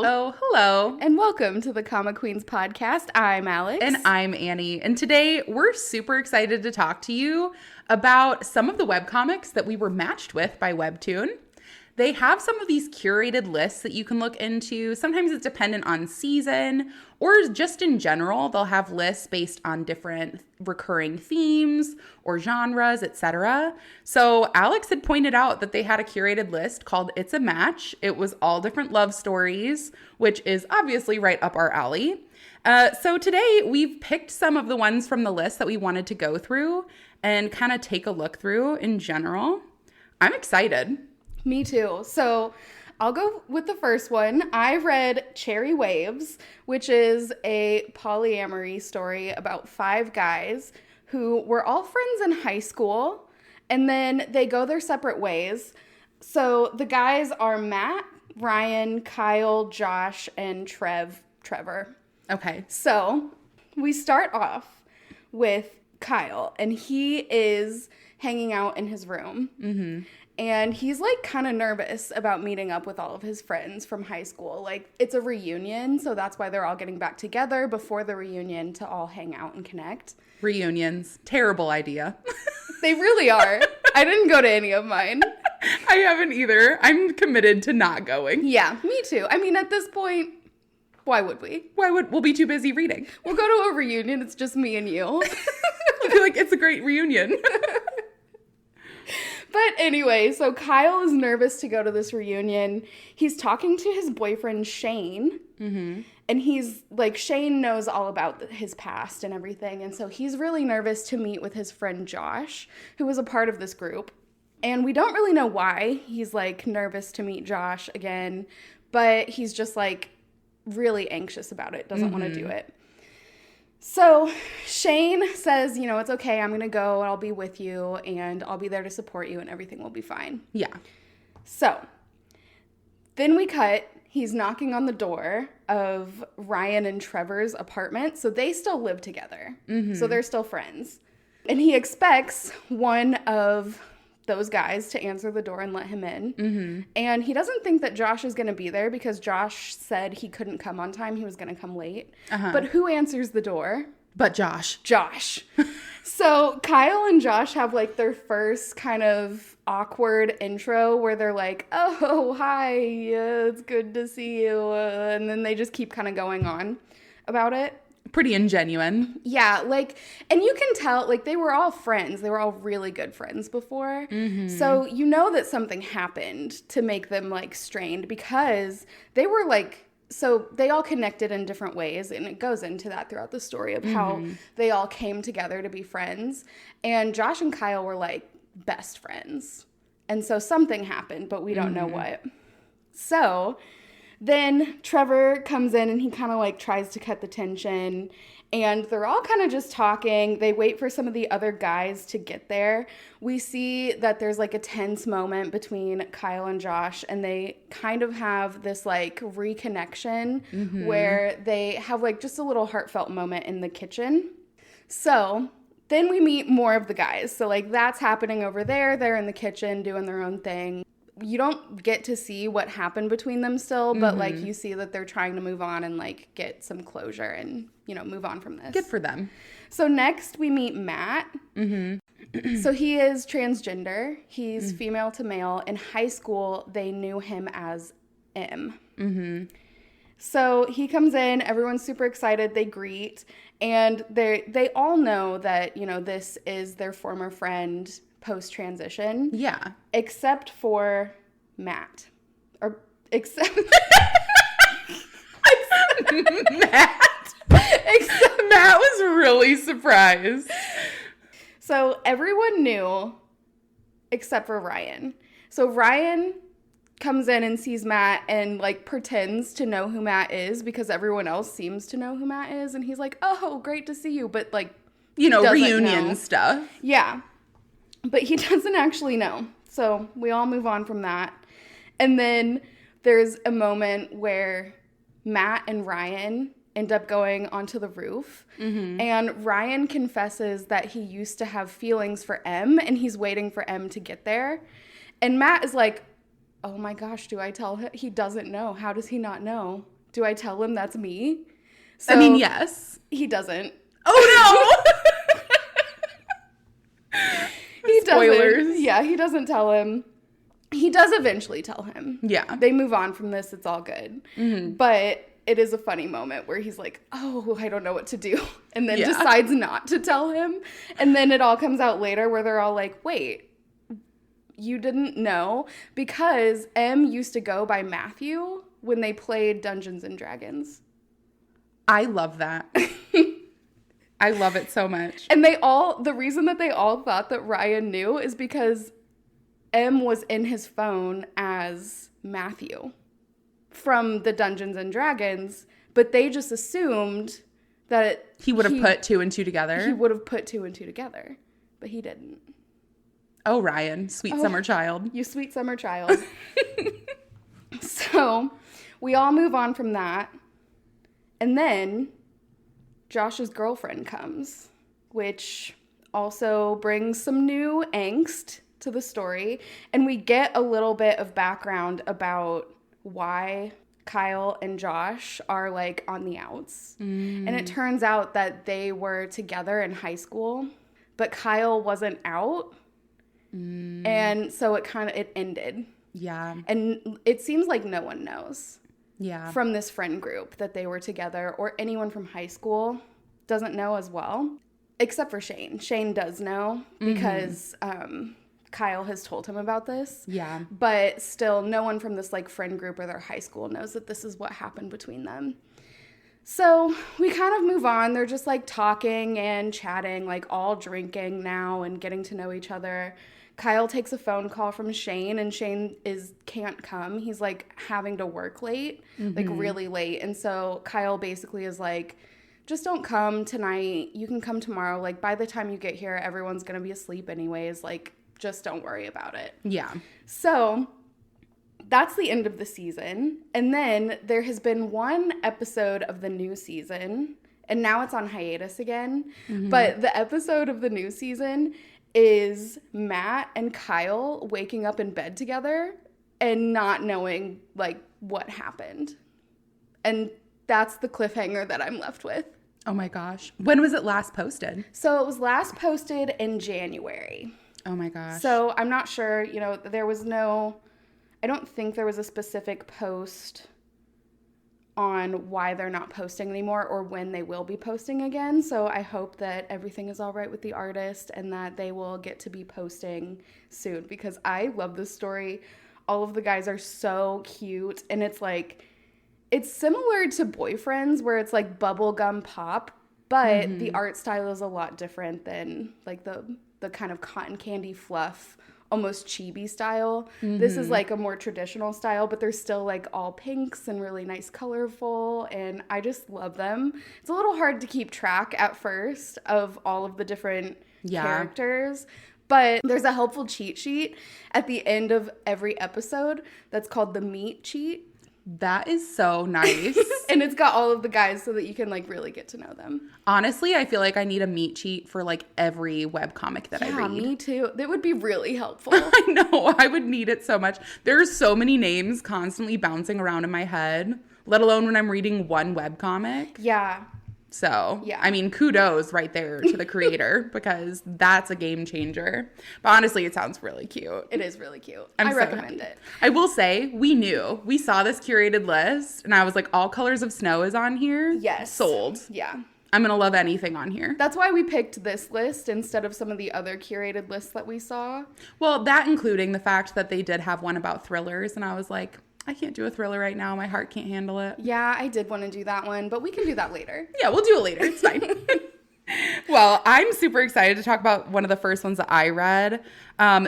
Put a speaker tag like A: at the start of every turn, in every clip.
A: Hello.
B: And welcome to the Comic Queens podcast. I'm Alex.
A: And I'm Annie. And today we're super excited to talk to you about some of the webcomics that we were matched with by Webtoon. They have some of these curated lists that you can look into. Sometimes it's dependent on season or just in general. They'll have lists based on different recurring themes or genres, etc. So Alex had pointed out that they had a curated list called It's a Match. It was all different love stories, which is obviously right up our alley. So today we've picked some of the ones from the list that we wanted to go through and kind of take a look through in general. I'm excited.
B: Me too. So I'll go with the first one. I read Cherry Waves, which is a polyamory story about 5 guys who were all friends in high school, and then they go their separate ways. So the guys are Matt, Ryan, Kyle, Josh, and Trevor.
A: Okay.
B: So we start off with Kyle, and he is hanging out in his room. Mm-hmm. And he's, like, kind of nervous about meeting up with all of his friends from high school. Like, it's a reunion, so that's why they're all getting back together before the reunion to all hang out and connect.
A: Reunions. Terrible idea.
B: They really are. I didn't go to any of mine.
A: I haven't either. I'm committed to not going.
B: Yeah, me too. I mean, at this point, why would we?
A: We'll be too busy reading.
B: We'll go to a reunion. It's just me and you.
A: I feel like it's a great reunion.
B: But anyway, so Kyle is nervous to go to this reunion. He's talking to his boyfriend, Shane. Mm-hmm. And he's like, Shane knows all about his past and everything. And so he's really nervous to meet with his friend, Josh, who was a part of this group. And we don't really know why he's like nervous to meet Josh again. But he's just like really anxious about it, doesn't want to do it. So Shane says, you know, it's okay, I'm going to go, I'll be with you, and I'll be there to support you, and everything will be fine.
A: Yeah.
B: So then we cut. He's knocking on the door of Ryan and Trevor's apartment. So they still live together. Mm-hmm. So they're still friends. And he expects one of those guys to answer the door and let him in. Mm-hmm. And he doesn't think that Josh is going to be there because Josh said he couldn't come on time. He was going to come late. Uh-huh. But who answers the door?
A: But Josh.
B: So Kyle and Josh have like their first kind of awkward intro where they're like, oh, hi, it's good to see you. And then they just keep kind of going on about it.
A: Pretty ingenuine.
B: Yeah, like, and you can tell, like, they were all friends. They were all really good friends before. Mm-hmm. So you know that something happened to make them, like, strained because they were, like, so they all connected in different ways, and it goes into that throughout the story of how they all came together to be friends. And Josh and Kyle were, like, best friends. And so something happened, but we don't know what. So then Trevor comes in and he kind of like tries to cut the tension, and they're all kind of just talking. They wait for some of the other guys to get there. We see that there's like a tense moment between Kyle and Josh, and they kind of have this like reconnection where they have like just a little heartfelt moment in the kitchen. So then we meet more of the guys. So like that's happening over there. They're in the kitchen doing their own thing. You don't get to see what happened between them still, but, like, you see that they're trying to move on and, like, get some closure and, you know, move on from this.
A: Good for them.
B: So next we meet Matt. Mm-hmm. So he is transgender. He's female to male. In high school, they knew him as M. Mm-hmm. So he comes in. Everyone's super excited. They greet. And they all know that, you know, this is their former friend post-transition.
A: Yeah.
B: Except for Matt. Or except
A: Matt. Except Matt was really surprised.
B: So everyone knew except for Ryan. So Ryan comes in and sees Matt and like pretends to know who Matt is because everyone else seems to know who Matt is, and he's like, "Oh, great to see you," but like,
A: you know, reunion stuff.
B: Yeah. But he doesn't actually know. So we all move on from that. And then there's a moment where Matt and Ryan end up going onto the roof. Mm-hmm. And Ryan confesses that he used to have feelings for M, and he's waiting for M to get there. And Matt is like, oh my gosh, do I tell him? He doesn't know. How does he not know? Do I tell him that's me? So
A: I mean, yes.
B: He doesn't.
A: Oh, no!
B: He
A: Spoilers.
B: doesn't. Yeah, he doesn't tell him. He does eventually tell him.
A: Yeah.
B: They move on from this. It's all good. But it is a funny moment where he's like, oh, I don't know what to do. And then decides not to tell him. And then it all comes out later where they're all like, wait, you didn't know? Because M used to go by Matthew when they played Dungeons and Dragons.
A: I love that. I love it so much.
B: And the reason that they all thought that Ryan knew is because M was in his phone as Matthew from the Dungeons and Dragons, but they just assumed that
A: he would have put 2 and 2 together.
B: He would have put 2 and 2 together, but he didn't.
A: Oh, Ryan, sweet summer child.
B: You sweet summer child. So we all move on from that. And then Josh's girlfriend comes, which also brings some new angst to the story. And we get a little bit of background about why Kyle and Josh are like on the outs. And it turns out that they were together in high school, but Kyle wasn't out. And so it ended.
A: Yeah.
B: And it seems like no one knows.
A: Yeah.
B: From this friend group that they were together, or anyone from high school doesn't know as well, except for Shane. Shane does know because Kyle has told him about this.
A: Yeah.
B: But still, no one from this like friend group or their high school knows that this is what happened between them. So we kind of move on. They're just like talking and chatting, like all drinking now and getting to know each other. Kyle takes a phone call from Shane, and Shane can't come. He's like having to work late, like really late. And so Kyle basically is like, just don't come tonight. You can come tomorrow. Like by the time you get here, everyone's going to be asleep anyways. Like just don't worry about it.
A: Yeah. So
B: that's the end of the season. And then there has been one episode of the new season, and now it's on hiatus again. But the episode of the new season is Matt and Kyle waking up in bed together and not knowing like what happened. And that's the cliffhanger that I'm left with.
A: Oh my gosh. When was it last posted?
B: So it was last posted in January.
A: Oh my gosh.
B: So I'm not sure, I don't think there was a specific post on why they're not posting anymore or when they will be posting again. So I hope that everything is all right with the artist and that they will get to be posting soon, because I love this story. All of the guys are so cute, and it's similar to Boyfriends, where it's like bubblegum pop, but the art style is a lot different than like the kind of cotton candy fluff, almost chibi style. This is like a more traditional style, but they're still like all pinks and really nice colorful, and I just love them. It's a little hard to keep track at first of all of the different characters, but there's a helpful cheat sheet at the end of every episode that's called the meet cheat.
A: That is so nice.
B: And it's got all of the guys so that you can like really get to know them.
A: Honestly, I feel like I need a meet sheet for like every webcomic that I read.
B: Yeah, me too. That would be really helpful.
A: I know. I would need it so much. There's so many names constantly bouncing around in my head, let alone when I'm reading one webcomic.
B: Yeah.
A: So, I mean, kudos right there to the creator, because that's a game changer. But honestly, it sounds really cute.
B: It is really cute.
A: I
B: recommend it.
A: I will say, we saw this curated list, and I was like, All Colors of Snow is on here.
B: Yes.
A: Sold.
B: Yeah.
A: I'm going to love anything on here.
B: That's why we picked this list instead of some of the other curated lists that we saw.
A: Well, that including the fact that they did have one about thrillers, and I was like, I can't do a thriller right now. My heart can't handle it.
B: Yeah, I did want to do that one, but we can do that later.
A: Yeah, we'll do it later. It's fine. Well, I'm super excited to talk about one of the first ones that I read.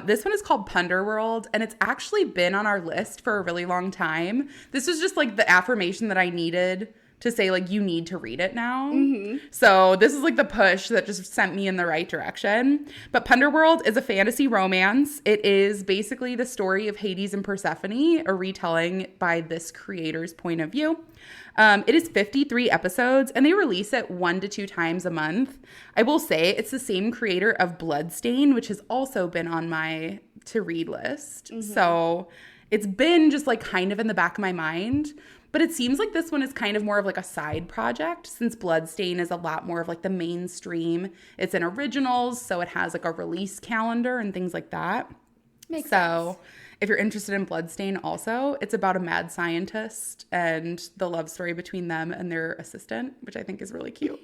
A: This one is called Punderworld, and it's actually been on our list for a really long time. This was just like the affirmation that I needed to say, like, you need to read it now. So this is like the push that just sent me in the right direction. But Punderworld is a fantasy romance. It is basically the story of Hades and Persephone, a retelling by this creator's point of view. It is 53 episodes, and they release it 1 to 2 times a month. I will say it's the same creator of Bloodstain, which has also been on my to-read list. So it's been just like kind of in the back of my mind. But it seems like this one is kind of more of like a side project since Bloodstain is a lot more of like the mainstream. It's in originals, so it has like a release calendar and things like that.
B: Makes sense.
A: If you're interested in Bloodstain also, it's about a mad scientist and the love story between them and their assistant, which I think is really cute.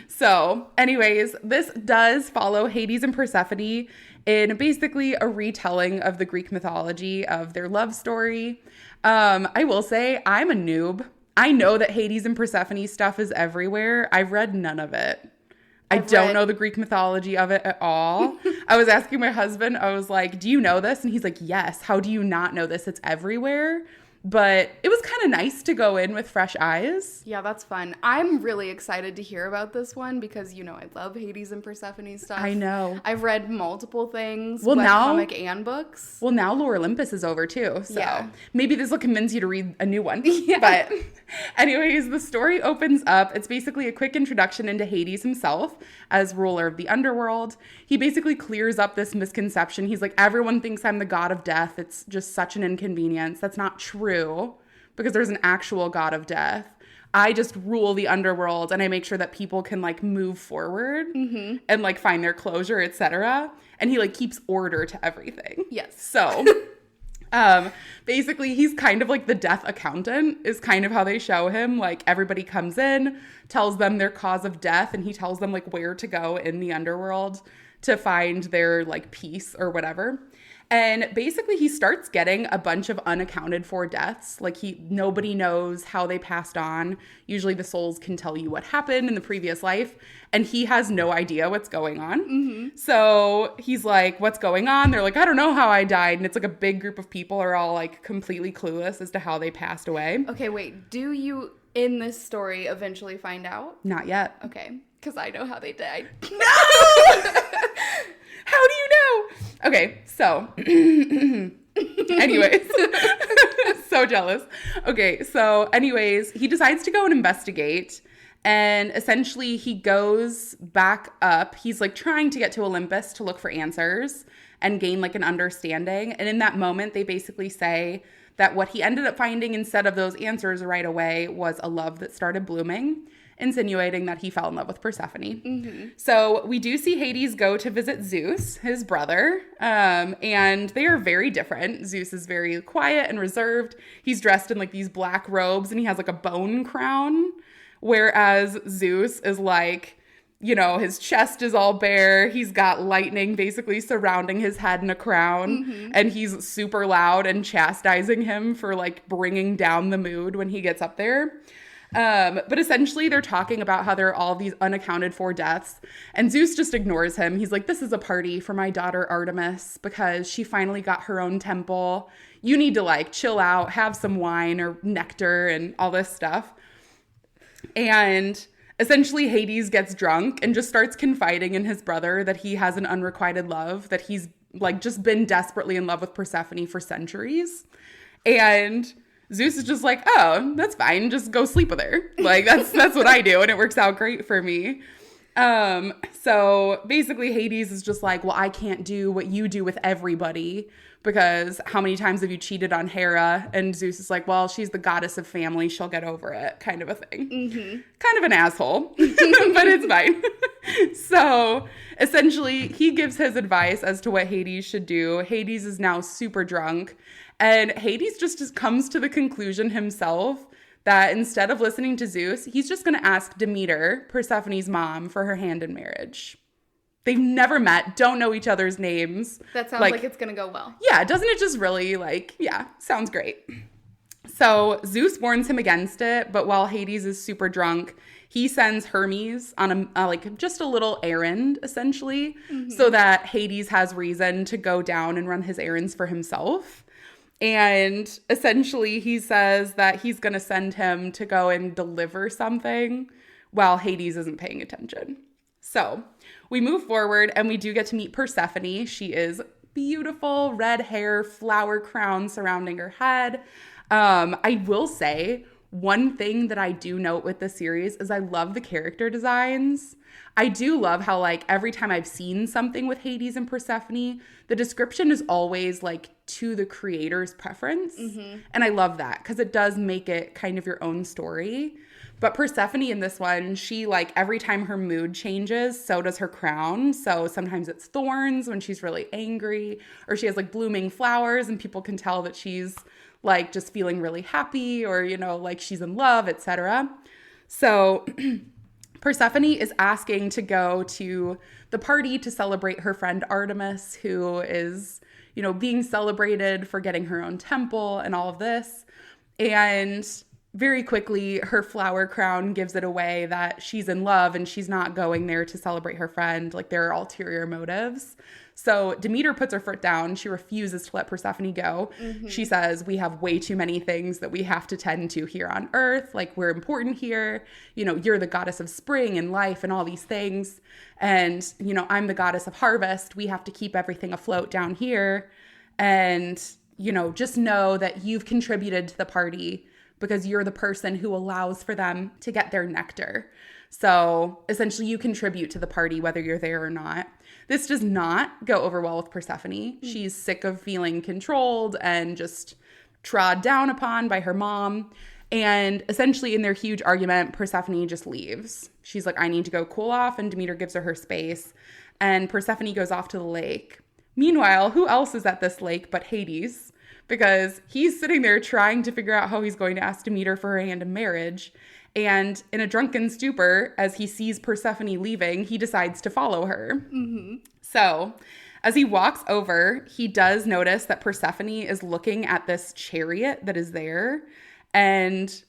A: So anyways, this does follow Hades and Persephone in basically a retelling of the Greek mythology of their love story. I will say I'm a noob. I know that Hades and Persephone stuff is everywhere. I've read none of it. I don't know the Greek mythology of it at all. I was asking my husband, I was like, do you know this? And he's like, yes. How do you not know this? It's everywhere. But it was kind of nice to go in with fresh eyes.
B: Yeah, that's fun. I'm really excited to hear about this one because, you know, I love Hades and Persephone stuff.
A: I know.
B: I've read multiple things,
A: webcomic
B: and books.
A: Well, now Lore Olympus is over too. So maybe this will convince you to read a new one.
B: Yeah.
A: But anyways, the story opens up. It's basically a quick introduction into Hades himself as ruler of the underworld. He basically clears up this misconception. He's like, everyone thinks I'm the god of death. It's just such an inconvenience. That's not true. Because there's an actual god of death. I just rule the underworld and I make sure that people can like move forward and like find their closure, etc. And he like keeps order to everything.
B: Yes.
A: So basically he's kind of like the death accountant is kind of how they show him. Like everybody comes in, tells them their cause of death, and he tells them like where to go in the underworld to find their like peace or whatever. And basically he starts getting a bunch of unaccounted for deaths. Like nobody knows how they passed on. Usually the souls can tell you what happened in the previous life, and he has no idea what's going on. So he's like, what's going on? They're like, I don't know how I died. And it's like a big group of people are all like completely clueless as to how they passed away.
B: Okay, wait. Do you, in this story, eventually find out?
A: Not yet.
B: Okay, because I know how they died.
A: No! How do you know? Okay, so anyways, so jealous. Okay, so anyways, he decides to go and investigate, and essentially he goes back up. He's like trying to get to Olympus to look for answers and gain like an understanding. And in that moment, they basically say that what he ended up finding instead of those answers right away was a love that started blooming, insinuating that he fell in love with Persephone. So we do see Hades go to visit Zeus, his brother, and they are very different. Zeus is very quiet and reserved. He's dressed in like these black robes and he has like a bone crown, whereas Zeus is like, you know, his chest is all bare. He's got lightning basically surrounding his head in a crown, and he's super loud and chastising him for like bringing down the mood when he gets up there. But essentially they're talking about how there are all these unaccounted for deaths, and Zeus just ignores him. He's like, this is a party for my daughter Artemis because she finally got her own temple. You need to like chill out, have some wine or nectar and all this stuff. And essentially Hades gets drunk and just starts confiding in his brother that he has an unrequited love, that he's like just been desperately in love with Persephone for centuries. And Zeus is just like, oh, that's fine. Just go sleep with her. Like, that's what I do, and it works out great for me. So basically Hades is just like, well, I can't do what you do with everybody because how many times have you cheated on Hera? And Zeus is like, well, she's the goddess of family. She'll get over it, kind of a thing. Kind of an asshole, but it's fine. So essentially he gives his advice as to what Hades should do. Hades is now super drunk. And Hades just comes to the conclusion himself that instead of listening to Zeus, he's just going to ask Demeter, Persephone's mom, for her hand in marriage. They've never met, don't know each other's names.
B: That sounds like it's going to go well.
A: Yeah, doesn't it just really sounds great. So Zeus warns him against it, but while Hades is super drunk, he sends Hermes on just a little errand, essentially, so that Hades has reason to go down and run his errands for himself. And essentially he says that he's going to send him to go and deliver something while Hades isn't paying attention. So we move forward and we do get to meet Persephone. She is beautiful, red hair, flower crown surrounding her head. I will say one thing that I do note with the series is I love the character designs. I do love how, like, every time I've seen something with Hades and Persephone, the description is always, like, to the creator's preference. And I love that because it does make it kind of your own story. But Persephone in this one, she, like, every time her mood changes, so does her crown. So sometimes it's thorns when she's really angry, or she has, like, blooming flowers and people can tell that she's, like, just feeling really happy, or, you know, like she's in love, etc. So Persephone is asking to go to the party to celebrate her friend Artemis, who is, you know, being celebrated for getting her own temple and all of this. And very quickly, her flower crown gives it away that she's in love and she's not going there to celebrate her friend. Like, there are ulterior motives. So Demeter puts her foot down. She refuses to let Persephone go. She says, we have way too many things that we have to tend to here on Earth. Like, we're important here. You know, you're the goddess of spring and life and all these things. And, you know, I'm the goddess of harvest. We have to keep everything afloat down here. And, you know, just know that you've contributed to the party because you're the person who allows for them to get their nectar. So essentially you contribute to the party whether you're there or not. This does not go over well with Persephone. She's sick of feeling controlled and just trod down upon by her mom. And essentially in their huge argument, Persephone just leaves. She's like, I need to go cool off, and Demeter gives her space. And Persephone goes off to the lake. Meanwhile, who else is at this lake but Hades? Because he's sitting there trying to figure out how he's going to ask Demeter for her hand in marriage. And in a drunken stupor, as he sees Persephone leaving, he decides to follow her. So as he walks over, he does notice that Persephone is looking at this chariot that is there. And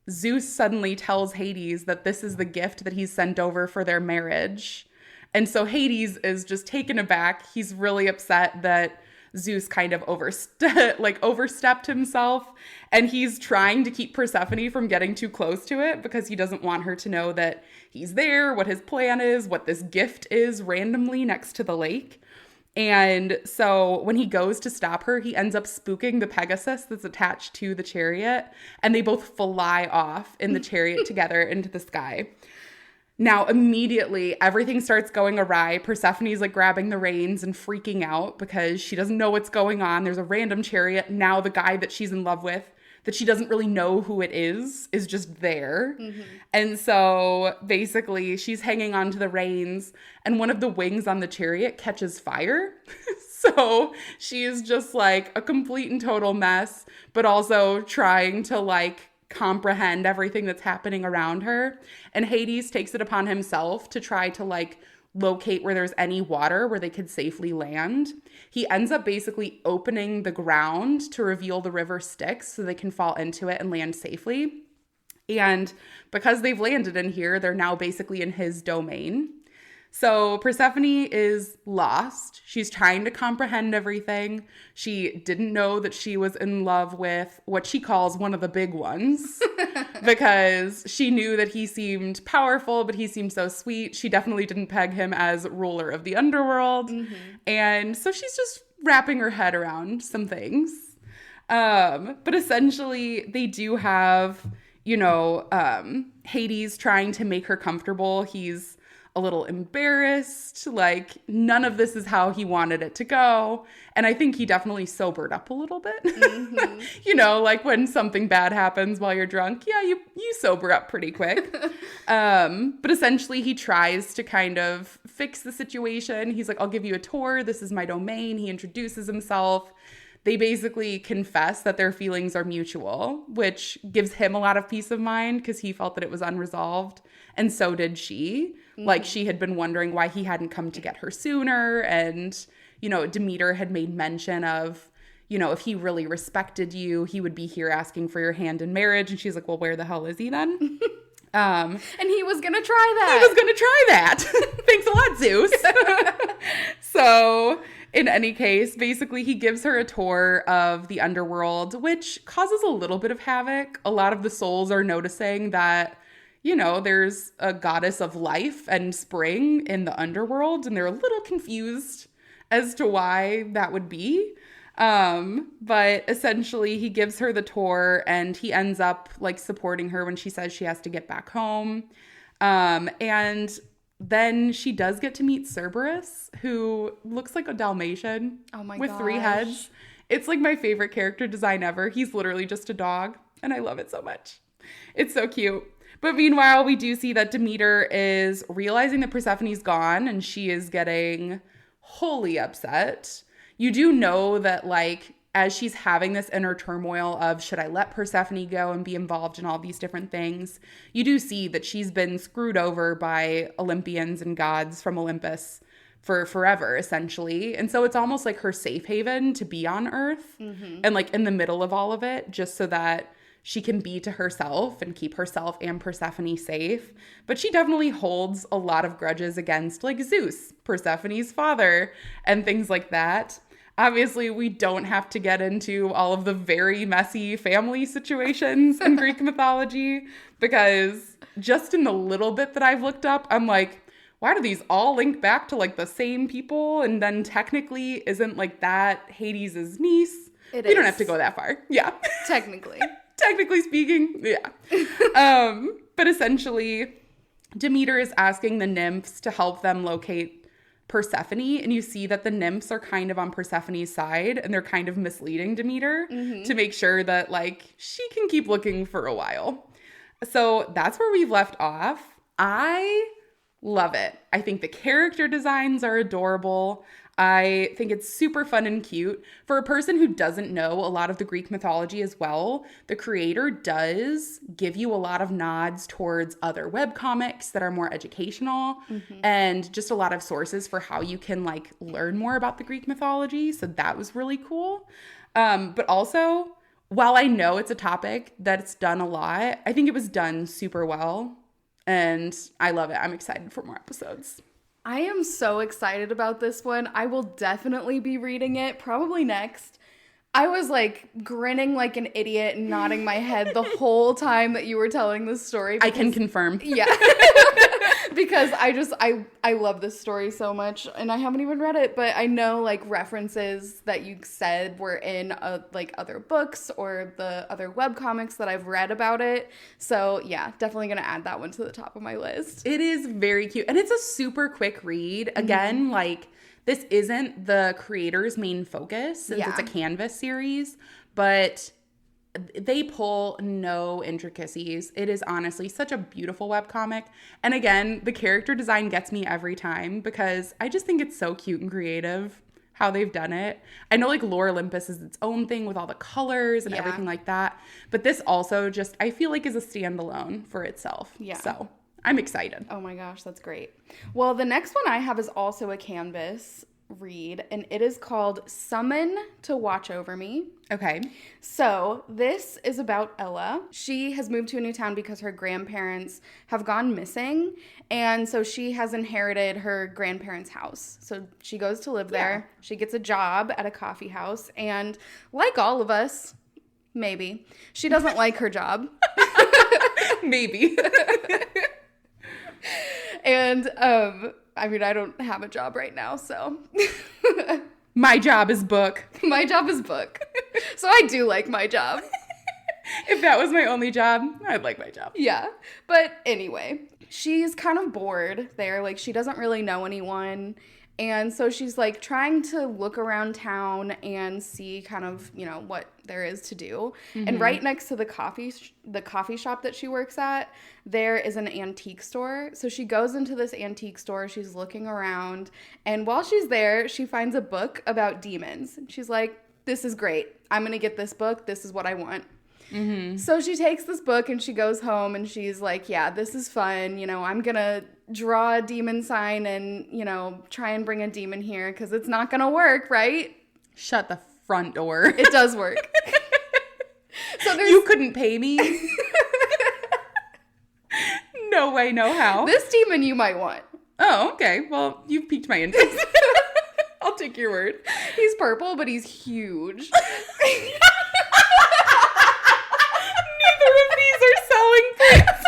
A: Zeus suddenly tells Hades that this is the gift that he's sent over for their marriage. And so Hades is just taken aback. He's really upset that Zeus kind of overstepped himself, and he's trying to keep Persephone from getting too close to it because he doesn't want her to know that he's there, what his plan is, what this gift is randomly next to the lake. And so when he goes to stop her, he ends up spooking the Pegasus that's attached to the chariot, and they both fly off in the chariot together into the sky. Now, immediately, everything starts going awry. Persephone's like grabbing the reins and freaking out because she doesn't know what's going on. There's a random chariot. Now the guy that she's in love with, that she doesn't really know who it is just there. And so basically, she's hanging onto the reins, and one of the wings on the chariot catches fire. So she is just like a complete and total mess, but also trying to like comprehend everything that's happening around her. And Hades takes it upon himself to try to like locate where there's any water where they could safely land. He ends up basically opening the ground to reveal the river Styx so they can fall into it and land safely. And because they've landed in here, they're now basically in his domain. So Persephone is lost. She's trying to comprehend everything. She didn't know that she was in love with what she calls one of the big ones because she knew that he seemed powerful, but he seemed so sweet. She definitely didn't peg him as ruler of the underworld. And so she's just wrapping her head around some things. But essentially they do have, Hades trying to make her comfortable. He's a little embarrassed, like none of this is how he wanted it to go. And I think he definitely sobered up a little bit. Like when something bad happens while you're drunk, you sober up pretty quick. But essentially he tries to kind of fix the situation. He's like, I'll give you a tour. This is my domain. He introduces himself. They basically confess that their feelings are mutual, which gives him a lot of peace of mind because he felt that it was unresolved. And so did she. Like she had been wondering why he hadn't come to get her sooner. And, Demeter had made mention of, if he really respected you, he would be here asking for your hand in marriage. And she's like, well, where the hell is he then?
B: And he was going to try that.
A: He was going to try that. Thanks a lot, Zeus. So in any case, basically he gives her a tour of the underworld, which causes a little bit of havoc. A lot of the souls are noticing that, there's a goddess of life and spring in the underworld, and they're a little confused as to why that would be. But essentially he gives her the tour and he ends up like supporting her when she says she has to get back home. And then she does get to meet Cerberus, who looks like a Dalmatian with 3 heads. It's like my favorite character design ever. He's literally just a dog, and I love it so much. It's so cute. But meanwhile, we do see that Demeter is realizing that Persephone's gone, and she is getting wholly upset. You do know that, like, as she's having this inner turmoil of should I let Persephone go and be involved in all these different things, you do see that she's been screwed over by Olympians and gods from Olympus for forever, essentially. And so it's almost like her safe haven to be on Earth and like in the middle of all of it, just so that she can be to herself and keep herself and Persephone safe. But she definitely holds a lot of grudges against like Zeus, Persephone's father, and things like that. Obviously, we don't have to get into all of the very messy family situations in Greek mythology, because just in the little bit that I've looked up, I'm like, why do these all link back to like the same people? And then technically, isn't like that Hades' niece? We don't have to go that far. Yeah.
B: Technically.
A: Technically speaking, yeah. But essentially, Demeter is asking the nymphs to help them locate Persephone, and you see that the nymphs are kind of on Persephone's side, and they're kind of misleading Demeter to make sure that like she can keep looking for a while. So that's where we've left off. I love it. I think the character designs are adorable. I think it's super fun and cute. For a person who doesn't know a lot of the Greek mythology as well, the creator does give you a lot of nods towards other webcomics that are more educational and just a lot of sources for how you can like learn more about the Greek mythology. So that was really cool. But also, while I know it's a topic that's done a lot, I think it was done super well. And I love it. I'm excited for more episodes.
B: I am so excited about this one. I will definitely be reading it, probably next. I was like grinning like an idiot and nodding my head the whole time that you were telling this story.
A: I can confirm.
B: Yeah. Because I love this story so much, and I haven't even read it, but I know like references that you said were in like other books or the other webcomics that I've read about it. So yeah, definitely gonna add that one to the top of my list.
A: It is very cute, and it's a super quick read. Again, like this isn't the creator's main focus since it's a Canvas series, but they pull no intricacies. It is honestly such a beautiful webcomic. And again, the character design gets me every time because I just think it's so cute and creative how they've done it. I know like Lore Olympus is its own thing with all the colors and everything like that. But this also just, I feel like is a standalone for itself. Yeah. So I'm excited.
B: Oh my gosh, that's great. Well, the next one I have is also a Canvas read, and it is called Summon to Watch Over Me.
A: Okay.
B: So this is about Ella. She has moved to a new town because her grandparents have gone missing, and so she has inherited her grandparents' house. So she goes to live there. She gets a job at a coffee house, and like all of us, maybe, she doesn't like her job.
A: Maybe.
B: And I mean, I don't have a job right now, so.
A: My job is book.
B: My job is book. So I do like my job.
A: If that was my only job, I'd like my job.
B: Yeah. But anyway, she's kind of bored there. Like, she doesn't really know anyone. And so she's like trying to look around town and see kind of, you know, what there is to do. And right next to the coffee shop that she works at, there is an antique store. So she goes into this antique store. She's looking around. And while she's there, she finds a book about demons. She's like, this is great. I'm going to get this book. This is what I want. So she takes this book and she goes home and she's like, yeah, this is fun. You know, I'm going to draw a demon sign and, you know, try and bring a demon here because it's not going to work, right?
A: Shut the front door.
B: It does work. So
A: you couldn't pay me? No way, no how.
B: This demon you might want.
A: Oh, okay. Well, you've piqued my interest. I'll take your word.
B: He's purple, but he's huge.
A: Selling points.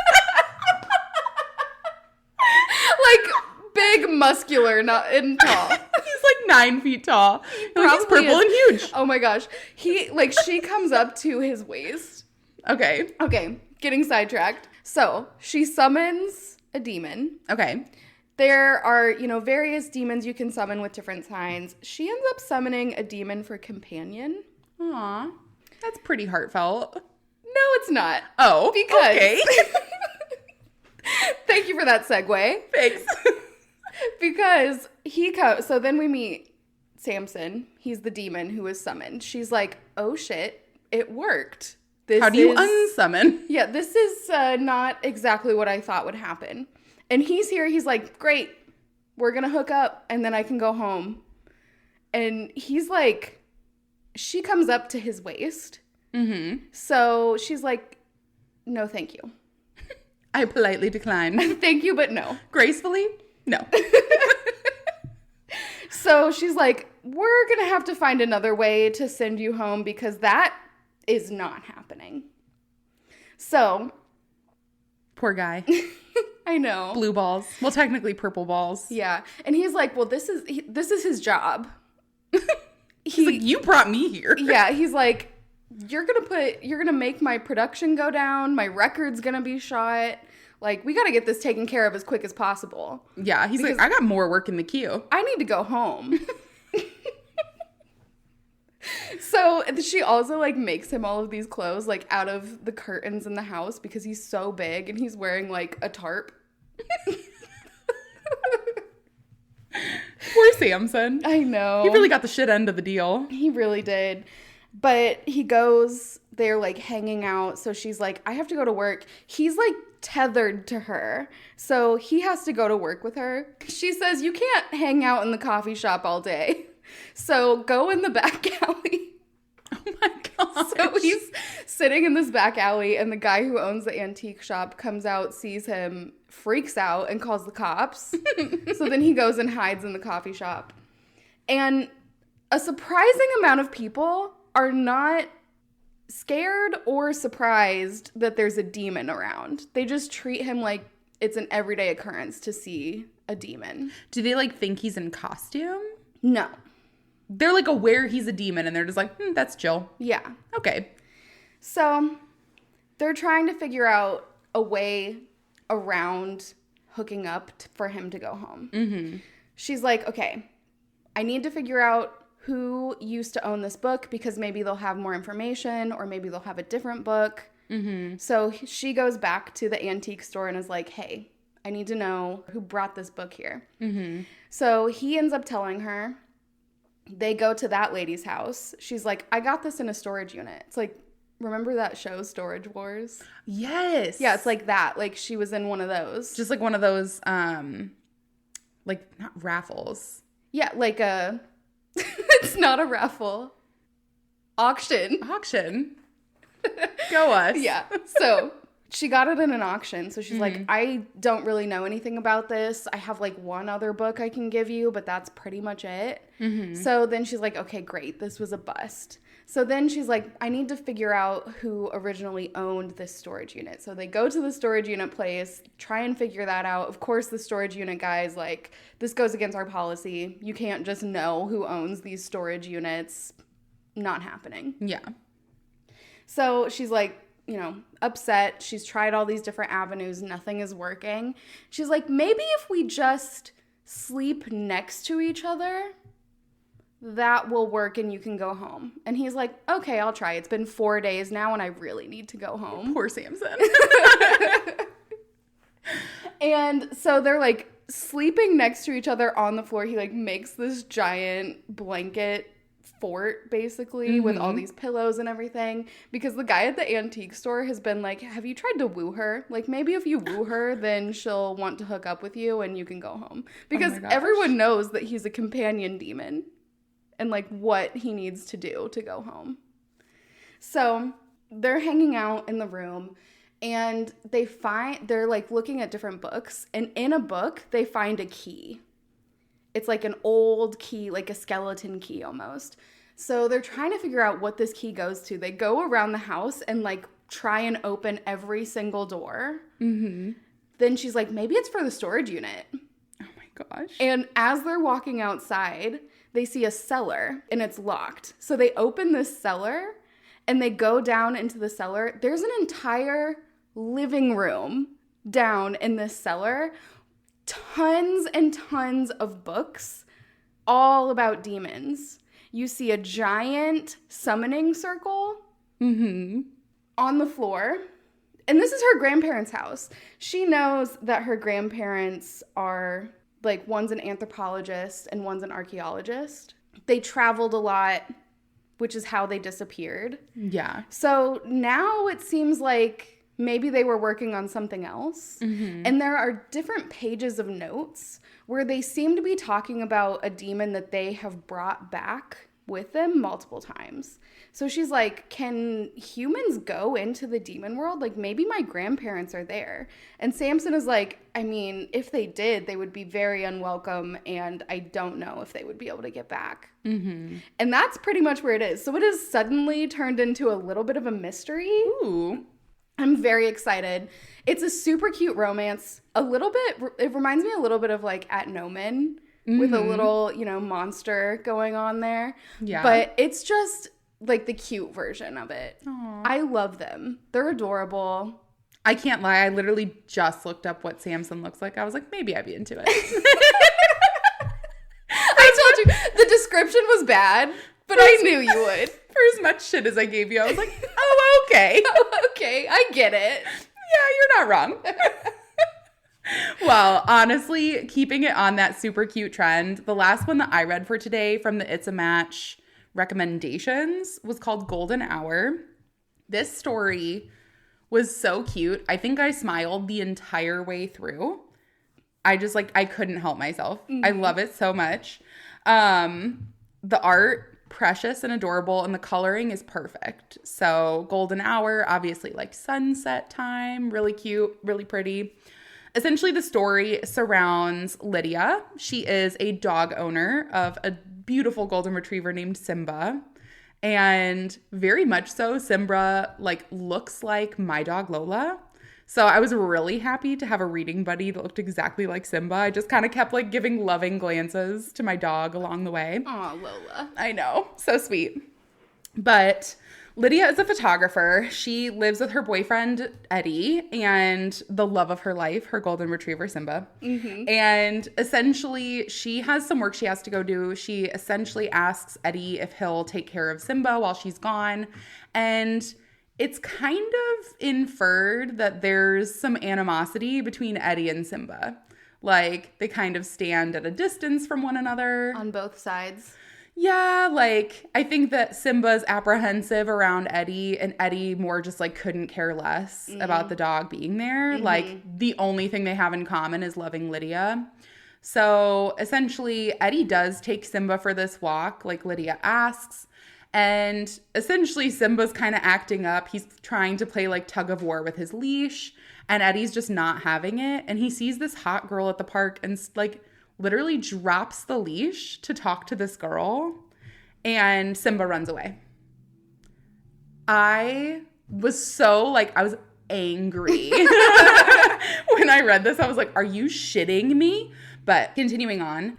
B: Like big, muscular, not and tall.
A: He's like 9 feet tall. He's purple and huge.
B: Oh my gosh. She comes up to his waist.
A: Okay.
B: Okay, getting sidetracked. So, she summons a demon.
A: Okay.
B: There are, various demons you can summon with different signs. She ends up summoning a demon for companion.
A: Aw, that's pretty heartfelt.
B: No, it's not.
A: Oh,
B: because
A: okay.
B: Thank you for that segue.
A: Thanks.
B: Because so then we meet Samson. He's the demon who was summoned. She's like, oh shit, it worked.
A: How do you unsummon?
B: Yeah, this is not exactly what I thought would happen. And he's here. He's like, great, we're going to hook up and then I can go home. And he's like, she comes up to his waist. Mm-hmm. So she's like, no, thank you.
A: I politely decline.
B: Thank you, but no.
A: Gracefully? No.
B: So she's like, we're going to have to find another way to send you home because that is not happening. So.
A: Poor guy.
B: I know.
A: Blue balls. Well, technically purple balls.
B: Yeah. And he's like, well, this is his job.
A: He's like, you brought me here.
B: Yeah. He's like, you're going to make my production go down. My record's going to be shot. Like, we got to get this taken care of as quick as possible.
A: Yeah. He's like, I got more work in the queue.
B: I need to go home. So she also like makes him all of these clothes like out of the curtains in the house because he's so big and he's wearing like a tarp.
A: Poor Samson.
B: I know.
A: He really got the shit end of the deal.
B: He really did. But he goes, they're like hanging out. So she's like, I have to go to work. He's like tethered to her. So he has to go to work with her. She says, you can't hang out in the coffee shop all day. So go in the back alley.
A: Oh my gosh.
B: So he's sitting in this back alley and the guy who owns the antique shop comes out, sees him, freaks out and calls the cops. So then he goes and hides in the coffee shop. And a surprising amount of people are not scared or surprised that there's a demon around. They just treat him like it's an everyday occurrence to see a demon.
A: Do they like think he's in costume?
B: No.
A: They're like aware he's a demon and they're just like, that's chill.
B: Yeah.
A: Okay.
B: So they're trying to figure out a way around hooking up for him to go home. Mm-hmm. She's like, okay, I need to figure out who used to own this book because maybe they'll have more information or maybe they'll have a different book. Mm-hmm. So she goes back to the antique store and is like, hey, I need to know who brought this book here. Mm-hmm. So he ends up telling her. They go to that lady's house. She's like, I got this in a storage unit. It's like, remember that show, Storage Wars?
A: Yes.
B: Yeah, it's like that. Like, she was in one of those.
A: Just like one of those, like, not raffles.
B: Yeah, like a, it's not a raffle. Auction.
A: Go us.
B: Yeah. So she got it in an auction. So she's like, I don't really know anything about this. I have like one other book I can give you, but that's pretty much it. Mm-hmm. So then she's like, okay, great. This was a bust. So then she's like, I need to figure out who originally owned this storage unit. So they go to the storage unit place, try and figure that out. Of course, the storage unit guy is like, this goes against our policy. You can't just know who owns these storage units. Not happening.
A: Yeah.
B: So she's like, upset. She's tried all these different avenues. Nothing is working. She's like, maybe if we just sleep next to each other, that will work and you can go home. And he's like, okay, I'll try. It's been 4 days now and I really need to go home.
A: Poor Samson.
B: And so they're like sleeping next to each other on the floor. He like makes this giant blanket fort basically with all these pillows and everything because the guy at the antique store has been like, have you tried to woo her? Like maybe if you woo her then she'll want to hook up with you and you can go home because everyone knows that he's a companion demon and like what he needs to do to go home. So they're hanging out in the room and they're like looking at different books and in a book they find a key. It's like an old key, like a skeleton key almost. So they're trying to figure out what this key goes to. They go around the house and like try and open every single door. Mm-hmm. Then she's like, maybe it's for the storage unit.
A: Oh my gosh.
B: And as they're walking outside, they see a cellar and it's locked. So they open this cellar and they go down into the cellar. There's an entire living room down in this cellar. Tons and tons of books, all about demons. You see a giant summoning circle on the floor. And this is her grandparents' house. She knows that her grandparents are, like, one's an anthropologist and one's an archaeologist. They traveled a lot, which is how they disappeared.
A: Yeah.
B: So now it seems like maybe they were working on something else. And there are different pages of notes where they seem to be talking about a demon that they have brought back with them multiple times. So she's like, can humans go into the demon world? Like, maybe my grandparents are there. And Samson is like, I mean, if they did, they would be very unwelcome, and I don't know if they would be able to get back. And that's pretty much where it is. So it has suddenly turned into a little bit of a mystery.
A: Ooh.
B: I'm very excited. It's a super cute romance. A little bit, it reminds me a little bit of like At Nomen with a little, you know, monster going on there.
A: Yeah.
B: But it's just like the cute version of it.
A: Aww.
B: I love them. They're adorable.
A: I can't lie. I literally just looked up what Samson looks like. I was like, maybe I'd be into it.
B: I told you, the description was bad, but I knew you would.
A: For as much shit as I gave you, I was like, oh, okay.
B: Okay, I get it.
A: Yeah, you're not wrong. Well, honestly, keeping it on that super cute trend, the last one that I read for today from the It's a Match recommendations was called Golden Hour. This story was so cute. I think I smiled the entire way through. I couldn't help myself. I love it so much. The art, precious and adorable, and the coloring is perfect. So Golden Hour, obviously like sunset time, really cute, really pretty. Essentially, the story surrounds Lydia. She is a dog owner of a beautiful golden retriever named Simba. And very much so, Simba like looks like my dog Lola. So I was really happy to have a reading buddy that looked exactly like Simba. I just kind of kept like giving loving glances to my dog along the way.
B: Aw, Lola.
A: I know, so sweet. But Lydia is a photographer. She lives with her boyfriend, Eddie, and the love of her life, her golden retriever, Simba. And essentially, she has some work she has to go do. She essentially asks Eddie if he'll take care of Simba while she's gone. And it's kind of inferred that there's some animosity between Eddie and Simba. Like, they kind of stand at a distance from one another.
B: On both sides.
A: Yeah, like, I think that Simba's apprehensive around Eddie, and Eddie more just, like, couldn't care less about the dog being there. Like, the only thing they have in common is loving Lydia. So, essentially, Eddie does take Simba for this walk, like Lydia asks. And essentially, Simba's kind of acting up. He's trying to play, like, tug of war with his leash. And Eddie's just not having it. And he sees this hot girl at the park and, like, literally drops the leash to talk to this girl, and Simba runs away. I was so, like, I was angry when I read this. I was like, are you shitting me? But continuing on,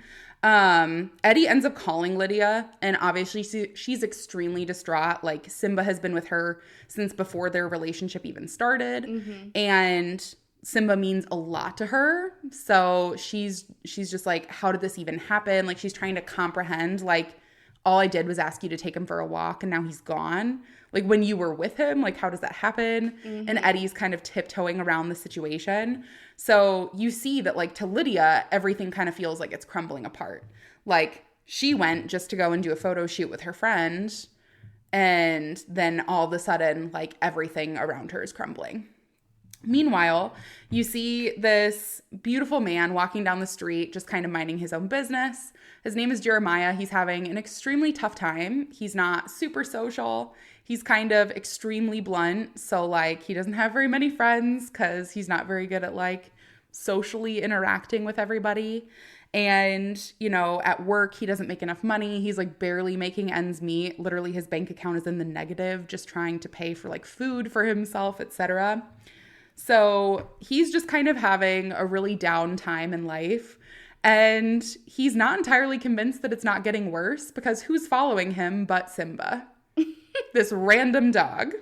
A: Eddie ends up calling Lydia, and obviously she's extremely distraught. Like, Simba has been with her since before their relationship even started, and Simba means a lot to her. So she's just like, how did this even happen? Like, she's trying to comprehend, like, all I did was ask you to take him for a walk and now he's gone. Like, when you were with him, like, how does that happen? And Eddie's kind of tiptoeing around the situation. So you see that, like, to Lydia, everything kind of feels like it's crumbling apart. Like, she went just to go and do a photo shoot with her friend, and then all of a sudden, like, everything around her is crumbling. Meanwhile, you see this beautiful man walking down the street, just kind of minding his own business. His name is Jeremiah. He's having an extremely tough time. He's not super social. He's kind of extremely blunt. So, like, he doesn't have very many friends because he's not very good at, like, socially interacting with everybody. And, you know, at work, he doesn't make enough money. He's, like, barely making ends meet. Literally, his bank account is in the negative, just trying to pay for, like, food for himself, etc. So he's just kind of having a really down time in life. And he's not entirely convinced that it's not getting worse because who's following him but Simba? This random dog.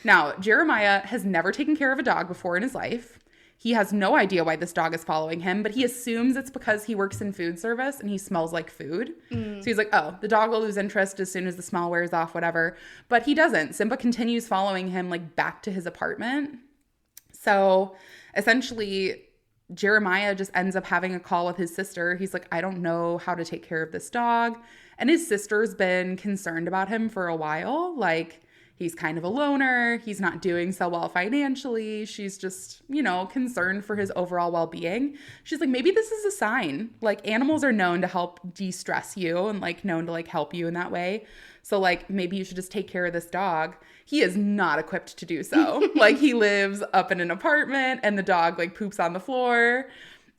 A: Now, Jeremiah has never taken care of a dog before in his life. He has no idea why this dog is following him, but he assumes it's because he works in food service and he smells like food. So he's like, oh, the dog will lose interest as soon as the smell wears off, whatever. But he doesn't. Simba continues following him like back to his apartment. So essentially, Jeremiah just ends up having a call with his sister. He's like, I don't know how to take care of this dog. And his sister's been concerned about him for a while. Like, he's kind of a loner. He's not doing so well financially. She's just, concerned for his overall well-being. She's like, maybe this is a sign. Like, animals are known to help de-stress you and like known to like help you in that way. So like, maybe you should just take care of this dog. He is not equipped to do so. Like, he lives up in an apartment and the dog like poops on the floor.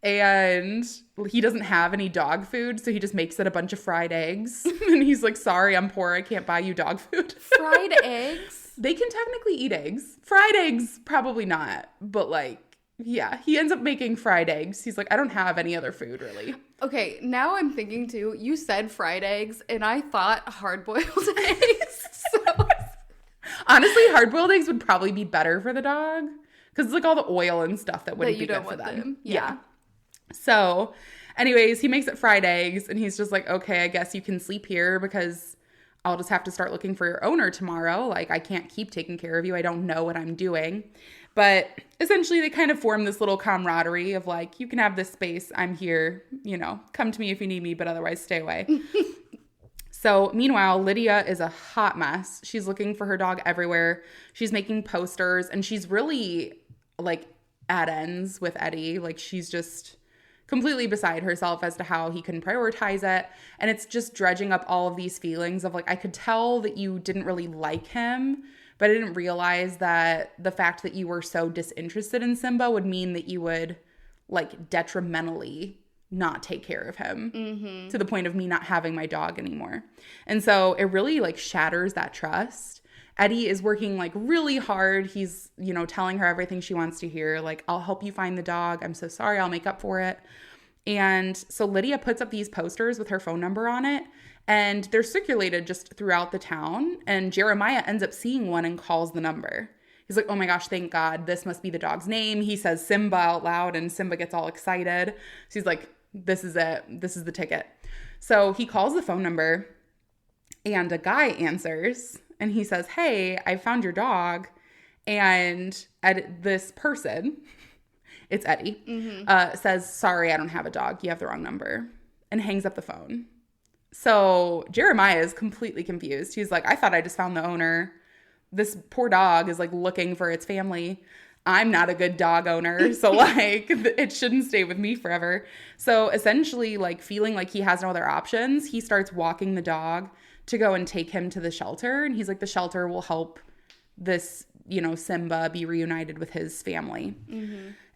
A: And he doesn't have any dog food, so he just makes it a bunch of fried eggs. And he's like, sorry, I'm poor. I can't buy you dog food.
B: Fried eggs?
A: They can technically eat eggs. Fried eggs, probably not. But like, yeah, he ends up making fried eggs. He's like, I don't have any other food, really.
B: Okay, now I'm thinking too, you said fried eggs, and I thought hard-boiled eggs. So
A: honestly, hard-boiled eggs would probably be better for the dog. Because it's like all the oil and stuff that wouldn't be good for them.
B: Yeah.
A: So, anyways, he makes it fried eggs, and he's just like, okay, I guess you can sleep here because I'll just have to start looking for your owner tomorrow. Like, I can't keep taking care of you. I don't know what I'm doing. But essentially, they kind of form this little camaraderie of like, you can have this space. I'm here. Come to me if you need me, but otherwise stay away. So meanwhile, Lydia is a hot mess. She's looking for her dog everywhere. She's making posters, and she's really like at ends with Eddie. Like, she's just completely beside herself as to how he can prioritize it. And it's just dredging up all of these feelings of like, I could tell that you didn't really like him, but I didn't realize that the fact that you were so disinterested in Simba would mean that you would like detrimentally not take care of him to the point of me not having my dog anymore. And so it really like shatters that trust. Eddie is working like really hard. He's, telling her everything she wants to hear. Like, I'll help you find the dog. I'm so sorry. I'll make up for it. And so Lydia puts up these posters with her phone number on it, and they're circulated just throughout the town. And Jeremiah ends up seeing one and calls the number. He's like, oh my gosh, thank God. This must be the dog's name. He says Simba out loud, and Simba gets all excited. So he's like, this is it. This is the ticket. So he calls the phone number, and a guy answers. And he says, hey, I found your dog. And this person, it's Eddie, says, sorry, I don't have a dog. You have the wrong number. And hangs up the phone. So Jeremiah is completely confused. He's like, I thought I just found the owner. This poor dog is like looking for its family. I'm not a good dog owner. So like, it shouldn't stay with me forever. So essentially, like, feeling like he has no other options, he starts walking the dog to go and take him to the shelter. And he's like, the shelter will help this, Simba be reunited with his family.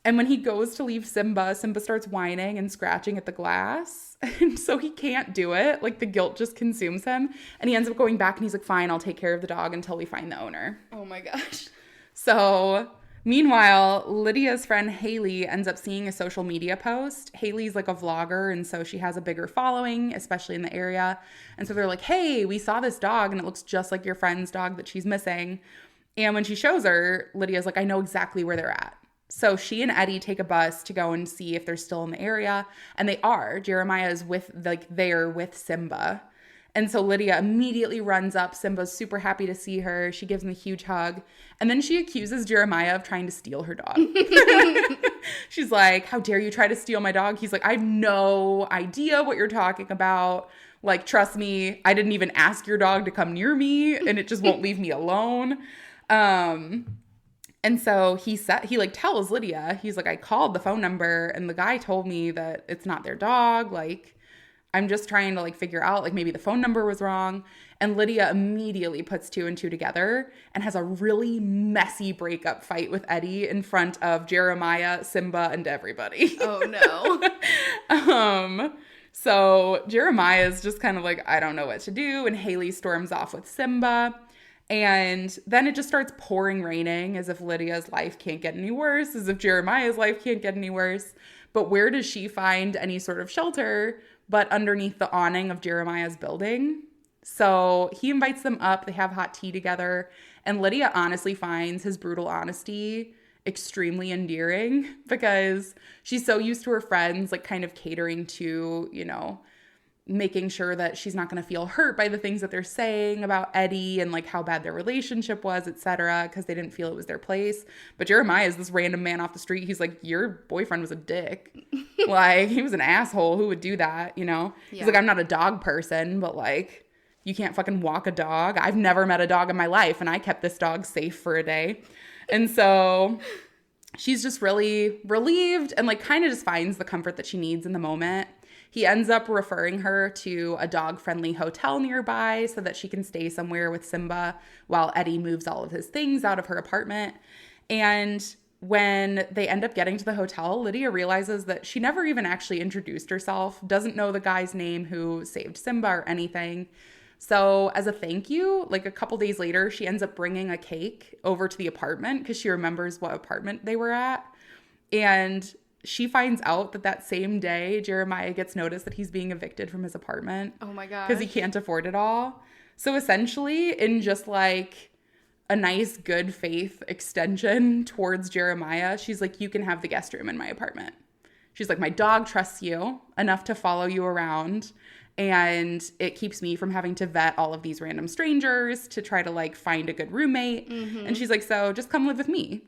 A: And when he goes to leave Simba starts whining and scratching at the glass. And so he can't do it. Like, the guilt just consumes him. And he ends up going back and he's like, fine, I'll take care of the dog until we find the owner.
B: Oh my gosh.
A: So meanwhile, Lydia's friend Haley ends up seeing a social media post. Haley's like a vlogger, and so she has a bigger following, especially in the area. And so they're like, hey, we saw this dog, and it looks just like your friend's dog that she's missing. And when she shows her, Lydia's like, I know exactly where they're at. So she and Eddie take a bus to go and see if they're still in the area. And they are. Jeremiah is there with Simba. And so Lydia immediately runs up. Simba's super happy to see her. She gives him a huge hug. And then she accuses Jeremiah of trying to steal her dog. She's like, how dare you try to steal my dog? He's like, I have no idea what you're talking about. Like, trust me, I didn't even ask your dog to come near me, and it just won't leave me alone. And so he tells Lydia, he's like, I called the phone number, and the guy told me that it's not their dog. Like, I'm just trying to like figure out like maybe the phone number was wrong. And Lydia immediately puts two and two together and has a really messy breakup fight with Eddie in front of Jeremiah, Simba, and everybody.
B: Oh no.
A: So Jeremiah is just kind of like, I don't know what to do. And Haley storms off with Simba. And then it just starts pouring raining, as if Lydia's life can't get any worse, as if Jeremiah's life can't get any worse. But where does she find any sort of shelter but underneath the awning of Jeremiah's building? So he invites them up. They have hot tea together. And Lydia honestly finds his brutal honesty extremely endearing because she's so used to her friends, like, kind of catering to, you know, making sure that she's not going to feel hurt by the things that they're saying about Eddie and, like, how bad their relationship was, etc., because they didn't feel it was their place. But Jeremiah is this random man off the street. He's like, your boyfriend was a dick. Like, he was an asshole. Who would do that, you know? Yeah. He's like, I'm not a dog person, but, like, you can't fucking walk a dog. I've never met a dog in my life, and I kept this dog safe for a day. And so she's just really relieved and, like, kind of just finds the comfort that she needs in the moment. He ends up referring her to a dog-friendly hotel nearby so that she can stay somewhere with Simba while Eddie moves all of his things out of her apartment. And when they end up getting to the hotel, Lydia realizes that she never even actually introduced herself, doesn't know the guy's name who saved Simba or anything. So as a thank you, like, a couple days later, she ends up bringing a cake over to the apartment because she remembers what apartment they were at. And she finds out that same day, Jeremiah gets notice that he's being evicted from his apartment.
B: Oh my gosh.
A: Because he can't afford it all. So essentially, in just, like, a nice good faith extension towards Jeremiah, she's like, you can have the guest room in my apartment. She's like, my dog trusts you enough to follow you around. And it keeps me from having to vet all of these random strangers to try to, like, find a good roommate. Mm-hmm. And she's like, so just come live with me.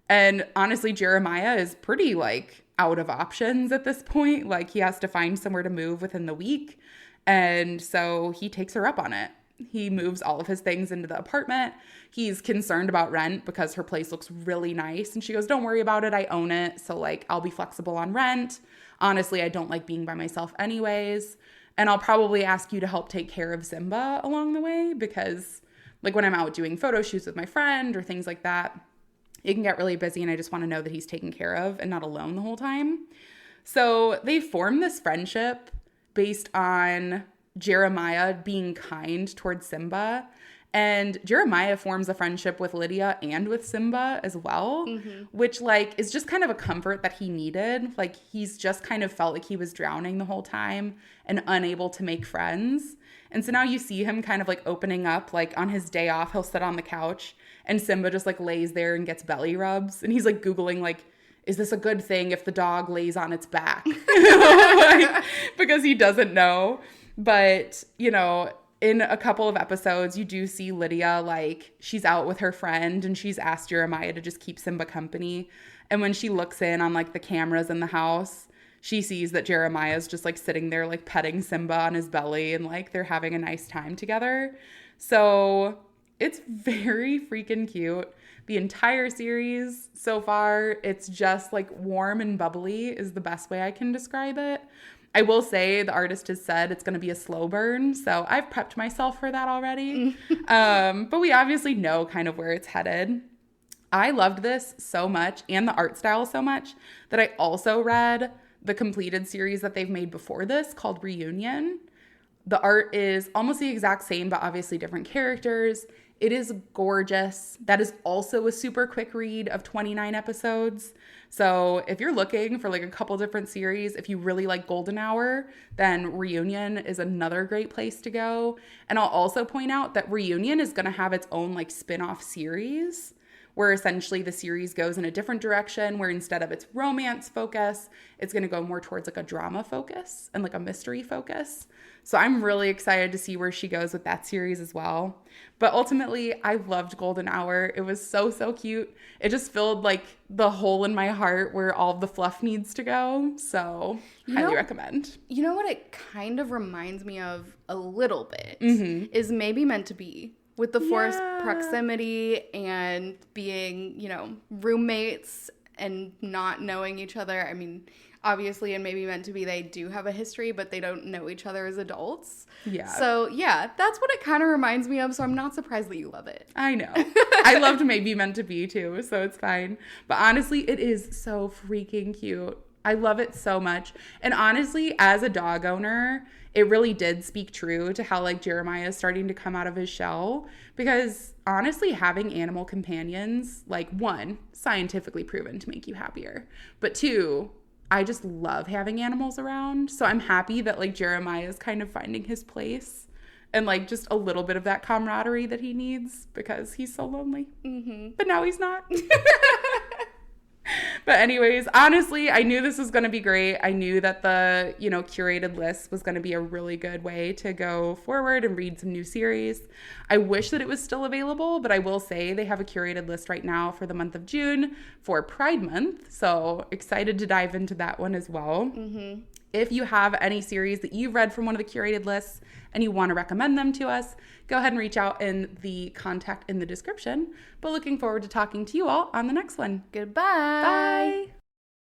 A: And honestly, Jeremiah is pretty, like, out of options at this point. Like, he has to find somewhere to move within the week. And so he takes her up on it. He moves all of his things into the apartment. He's concerned about rent because her place looks really nice. And she goes, don't worry about it. I own it. So, like, I'll be flexible on rent. Honestly, I don't like being by myself anyways. And I'll probably ask you to help take care of Simba along the way because, like, when I'm out doing photo shoots with my friend or things like that, it can get really busy and I just want to know that he's taken care of and not alone the whole time. So they form this friendship based on Jeremiah being kind towards Simba. And Jeremiah forms a friendship with Lydia and with Simba as well, mm-hmm. which, like, is just kind of a comfort that he needed. Like, he's just kind of felt like he was drowning the whole time and unable to make friends. And so now you see him kind of, like, opening up. Like, on his day off, he'll sit on the couch and Simba just, like, lays there and gets belly rubs. And he's, like, Googling, like, is this a good thing if the dog lays on its back? Like, because he doesn't know. But, you know, in a couple of episodes, you do see Lydia, like, she's out with her friend and she's asked Jeremiah to just keep Simba company. And when she looks in on, like, the cameras in the house, she sees that Jeremiah's just, like, sitting there, like, petting Simba on his belly and, like, they're having a nice time together. So it's very freaking cute. The entire series so far, it's just, like, warm and bubbly is the best way I can describe it. I will say the artist has said it's going to be a slow burn, so I've prepped myself for that already. But we obviously know kind of where it's headed. I loved this so much and the art style so much that I also read the completed series that they've made before this called Reunion. The art is almost the exact same, but obviously different characters. It is gorgeous. That is also a super quick read of 29 episodes. So if you're looking for, like, a couple different series, if you really like Golden Hour, then Reunion is another great place to go. And I'll also point out that Reunion is going to have its own, like, spin-off series where essentially the series goes in a different direction, where instead of its romance focus, it's going to go more towards, like, a drama focus and, like, a mystery focus. So I'm really excited to see where she goes with that series as well. But ultimately, I loved Golden Hour. It was so, so cute. It just filled, like, the hole in my heart where all of the fluff needs to go. So highly recommend.
B: You know what it kind of reminds me of a little bit is Maybe Meant to Be. With the forced proximity and being, you know, roommates and not knowing each other. I mean, obviously, and Maybe Meant to Be, they do have a history, but they don't know each other as adults. Yeah. So, yeah, that's what it kind of reminds me of, so I'm not surprised that you love it.
A: I know. I loved Maybe Meant to Be, too, so it's fine. But honestly, it is so freaking cute. I love it so much. And honestly, as a dog owner, it really did speak true to how like Jeremiah is starting to come out of his shell, because honestly, having animal companions, like, one, scientifically proven to make you happier, but two, I just love having animals around. So I'm happy that like Jeremiah is kind of finding his place and like just a little bit of that camaraderie that he needs, because he's so lonely. But now he's not. But anyways, honestly, I knew this was going to be great. I knew that the, curated list was going to be a really good way to go forward and read some new series. I wish that it was still available, but I will say they have a curated list right now for the month of June for Pride Month. So excited to dive into that one as well. If you have any series that you've read from one of the curated lists and you want to recommend them to us, go ahead and reach out in the contact in the description. But looking forward to talking to you all on the next one.
B: Goodbye.
A: Bye.